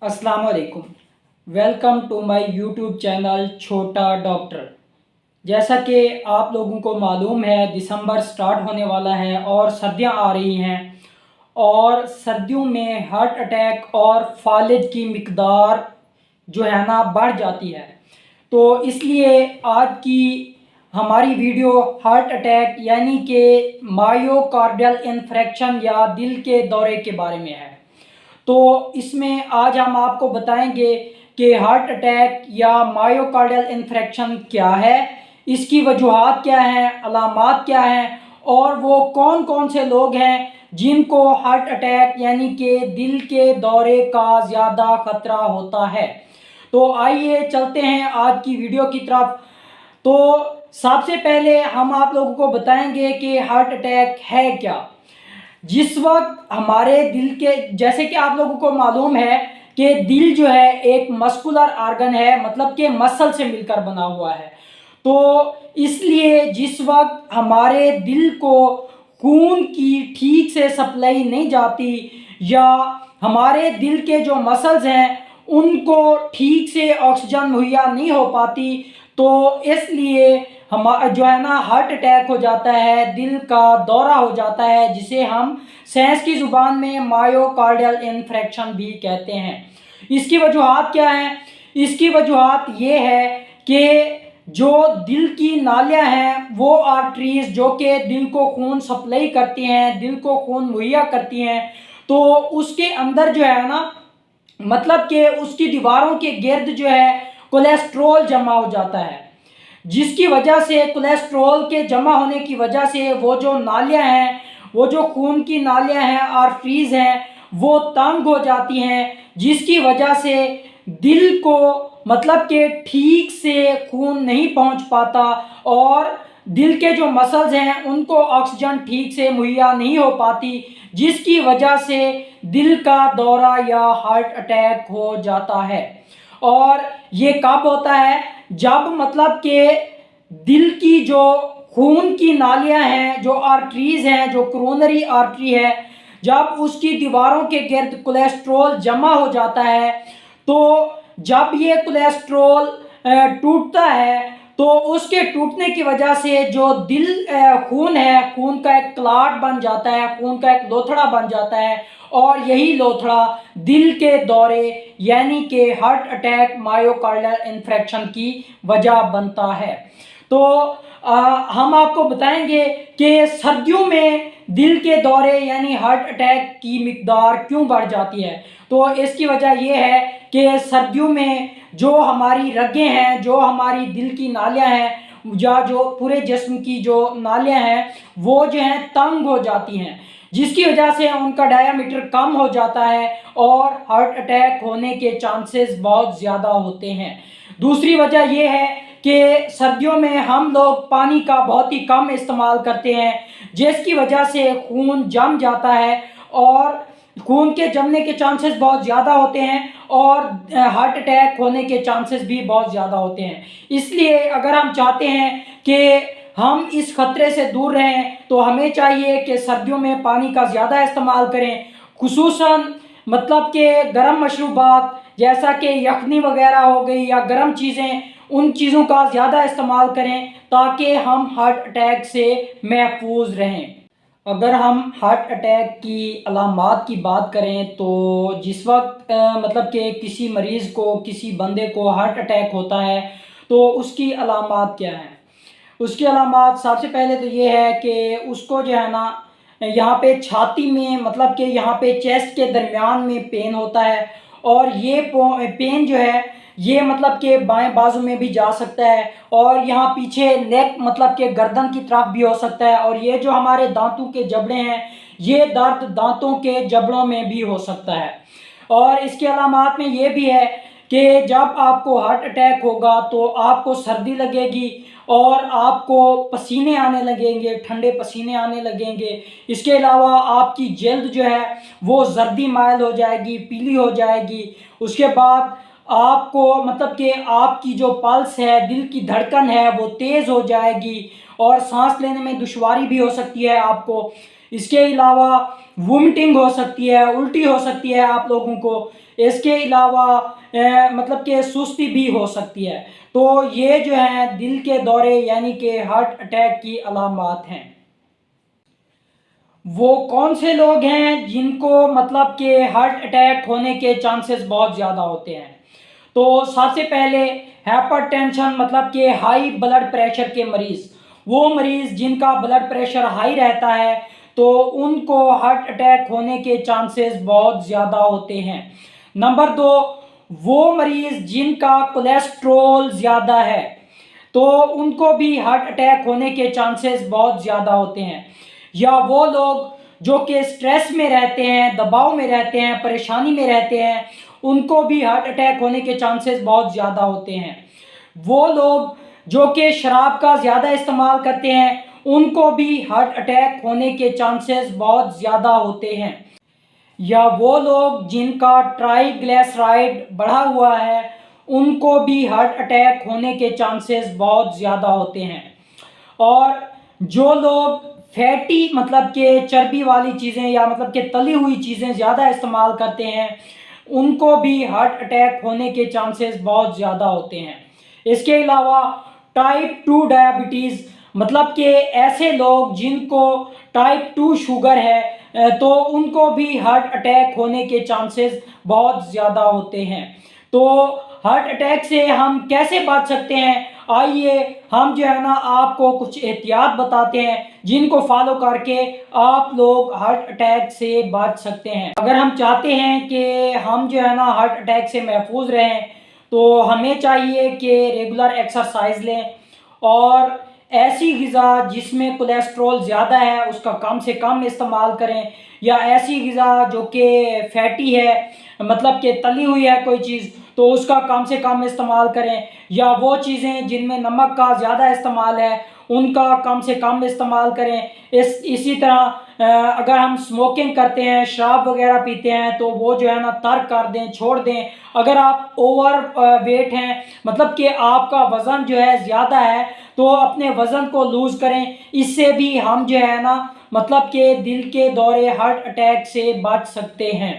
अस्सलाम वालेकुम। Welcome to my YouTube channel Chhota doctor. जैसा कि आप लोगों को मालूम है, दिसंबर स्टार्ट होने वाला है और सर्दियां आ रही हैं और सर्दियों में हार्ट अटैक और फालिज की मिकदार जो है ना बढ़ जाती है। तो इसलिए आज की हमारी वीडियो हार्ट अटैक यानी कि मायोकार्डियल इन्फ्रेक्शन या दिल के दौरे के बारे में है। तो इसमें आज हम आपको बताएंगे कि हार्ट अटैक या मायोकार्डियल इन्फ्रेक्शन क्या है, इसकी वजूहात क्या हैं, अलामात क्या हैं और वो कौन कौन से लोग हैं जिनको हार्ट अटैक यानी कि दिल के दौरे का ज़्यादा ख़तरा होता है। तो आइए चलते हैं आज की वीडियो की तरफ। तो सबसे पहले हम आप लोगों को बताएंगे कि हार्ट अटैक है क्या। जिस वक्त हमारे दिल के, जैसे कि आप लोगों को मालूम है कि दिल जो है एक मस्कुलर आर्गन है, मतलब कि मसल से मिलकर बना हुआ है। तो इसलिए जिस वक्त हमारे दिल को खून की ठीक से सप्लाई नहीं जाती या हमारे दिल के जो मसल्स हैं उनको ठीक से ऑक्सीजन मुहैया नहीं हो पाती, तो इसलिए हम जो है ना हार्ट अटैक हो जाता है, दिल का दौरा हो जाता है, जिसे हम साइंस की ज़ुबान में मायोकार्डियल इन्फ्रेक्शन भी कहते हैं। इसकी वजूहात क्या हैं? इसकी वजूहात ये है कि जो दिल की नालियां हैं वो आर्टरीज जो कि दिल को खून सप्लाई करती हैं, दिल को खून मुहैया करती हैं, तो उसके अंदर जो है ना, मतलब कि उसकी दीवारों के गिर्द जो है कोलेस्ट्रॉल जमा हो जाता है, जिसकी वजह से कोलेस्ट्रॉल के जमा होने की वजह से वो जो नालियां हैं, वो जो खून की नालियां हैं, आर्टरीज हैं, वो तंग हो जाती हैं, जिसकी वजह से दिल को मतलब कि ठीक से खून नहीं पहुंच पाता और दिल के जो मसल्स हैं उनको ऑक्सीजन ठीक से मुहैया नहीं हो पाती, जिसकी वजह से दिल का दौरा या हार्ट अटैक हो जाता है। और ये कब होता है? जब मतलब कि दिल की जो खून की नालियां हैं, जो आर्टरीज हैं, जो कोरोनरी आर्टरी है, जब उसकी दीवारों के गिर्द कोलेस्ट्रॉल जमा हो जाता है, तो जब ये कोलेस्ट्रॉल टूटता है तो उसके टूटने की वजह से जो दिल खून है, खून का एक क्लॉट बन जाता है, खून का एक लोथड़ा बन जाता है और यही लोथड़ा दिल के दौरे यानी कि हार्ट अटैक मायोकार्डियल इन्फ्रेक्शन की वजह बनता है। तो हम आपको बताएंगे कि सर्दियों में दिल के दौरे यानी हार्ट अटैक की मिकदार क्यों बढ़ जाती है। तो इसकी वजह यह है कि सर्दियों में जो हमारी रगें हैं, जो हमारी दिल की नालियां हैं या जो पूरे जिस्म की जो नालियां हैं वो जो हैं तंग हो जाती हैं, जिसकी वजह से उनका डायामीटर कम हो जाता है और हार्ट अटैक होने के चांसेस बहुत ज़्यादा होते हैं। दूसरी वजह यह है कि सर्दियों में हम लोग पानी का बहुत ही कम इस्तेमाल करते हैं, जिसकी वजह से खून जम जाता है और खून के जमने के चांसेस बहुत ज़्यादा होते हैं और हार्ट अटैक होने के चांसेस भी बहुत ज़्यादा होते हैं। इसलिए अगर हम चाहते हैं कि हम इस खतरे से दूर रहें तो हमें चाहिए कि सर्दियों में पानी का ज़्यादा इस्तेमाल करें, खुसूसन मतलब कि गर्म मशरूबात जैसा कि यखनी वगैरह हो गई या गर्म चीज़ें, उन चीज़ों का ज़्यादा इस्तेमाल करें ताकि हम हार्ट अटैक से महफूज रहें। अगर हम हार्ट अटैक की अलामात की बात करें तो जिस वक्त मतलब कि किसी मरीज़ को, किसी बंदे को हार्ट अटैक होता है तो उसकी अलामात क्या हैं? उसकी अलामात सबसे पहले तो ये है कि उसको जो है ना यहाँ पे छाती में, मतलब कि यहाँ पे चेस्ट के दरमियान में पेन होता है और ये पेन जो है ये मतलब कि बाएं बाजू में भी जा सकता है और यहाँ पीछे नेक मतलब कि गर्दन की तरफ भी हो सकता है और ये जो हमारे दांतों के जबड़े हैं ये दर्द दांतों के जबड़ों में भी हो सकता है। और इसके अलामात में ये भी है कि जब आपको हार्ट अटैक होगा तो आपको सर्दी लगेगी और आपको पसीने आने लगेंगे, ठंडे पसीने आने लगेंगे। इसके अलावा आपकी जल्द जो है वो जर्दी माइल हो जाएगी, पीली हो जाएगी। उसके बाद आपको मतलब कि आपकी जो पल्स है, दिल की धड़कन है, वो तेज़ हो जाएगी और सांस लेने में दुश्वारी भी हो सकती है आपको। इसके अलावा वोमिटिंग हो सकती है, उल्टी हो सकती है आप लोगों को। اس کے علاوہ مطلب کہ سستی بھی ہو سکتی ہے۔ تو یہ جو ہے دل کے دورے یعنی کہ ہارٹ اٹیک کی علامات ہیں۔ وہ کون سے لوگ ہیں جن کو مطلب کہ ہارٹ اٹیک ہونے کے چانسز بہت زیادہ ہوتے ہیں؟ تو سب سے پہلے ہائپر ٹینشن مطلب کہ ہائی بلڈ پریشر کے مریض، وہ مریض جن کا بلڈ پریشر ہائی رہتا ہے تو ان کو ہارٹ اٹیک ہونے کے چانسز بہت زیادہ ہوتے ہیں۔ نمبر 2، وہ مریض جن کا کولیسٹرول زیادہ ہے تو ان کو بھی ہارٹ اٹیک ہونے کے چانسز بہت زیادہ ہوتے ہیں۔ یا وہ لوگ جو کہ سٹریس میں رہتے ہیں، دباؤ میں رہتے ہیں، پریشانی میں رہتے ہیں، ان کو بھی ہارٹ اٹیک ہونے کے چانسز بہت زیادہ ہوتے ہیں۔ وہ لوگ جو کہ شراب کا زیادہ استعمال کرتے ہیں ان کو بھی ہارٹ اٹیک ہونے کے چانسز بہت زیادہ ہوتے ہیں۔ یا وہ لوگ جن کا ٹرائی گلیسرائڈ بڑھا ہوا ہے ان کو بھی ہارٹ اٹیک ہونے کے چانسز بہت زیادہ ہوتے ہیں۔ اور جو لوگ فیٹی مطلب کہ چربی والی چیزیں یا مطلب کہ تلی ہوئی چیزیں زیادہ استعمال کرتے ہیں ان کو بھی ہارٹ اٹیک ہونے کے چانسز بہت زیادہ ہوتے ہیں۔ اس کے علاوہ ٹائپ 2 ڈائبٹیز مطلب کہ ایسے لوگ جن کو ٹائپ 2 شوگر ہے تو ان کو بھی ہارٹ اٹیک ہونے کے چانسز بہت زیادہ ہوتے ہیں۔ تو ہارٹ اٹیک سے ہم کیسے بچ سکتے ہیں؟ آئیے ہم جو ہے نا آپ کو کچھ احتیاط بتاتے ہیں جن کو فالو کر کے آپ لوگ ہارٹ اٹیک سے بچ سکتے ہیں۔ اگر ہم چاہتے ہیں کہ ہم جو ہے نا ہارٹ اٹیک سے محفوظ رہیں تو ہمیں چاہیے کہ ریگولر ایکسرسائز لیں اور ایسی غذا جس میں کولیسٹرول زیادہ ہے اس کا کم سے کم استعمال کریں، یا ایسی غذا جو کہ فیٹی ہے مطلب کہ تلی ہوئی ہے کوئی چیز تو اس کا کم سے کم استعمال کریں، یا وہ چیزیں جن میں نمک کا زیادہ استعمال ہے ان کا کم سے کم استعمال کریں۔ اسی طرح اگر ہم سموکنگ کرتے ہیں، شراب وغیرہ پیتے ہیں تو وہ جو ہے نا ترک کر دیں، چھوڑ دیں۔ اگر آپ اوور ویٹ ہیں مطلب کہ آپ کا وزن جو ہے زیادہ ہے تو اپنے وزن کو لوز کریں، اس سے بھی ہم جو ہے نا مطلب کہ دل کے دورے ہارٹ اٹیک سے بچ سکتے ہیں۔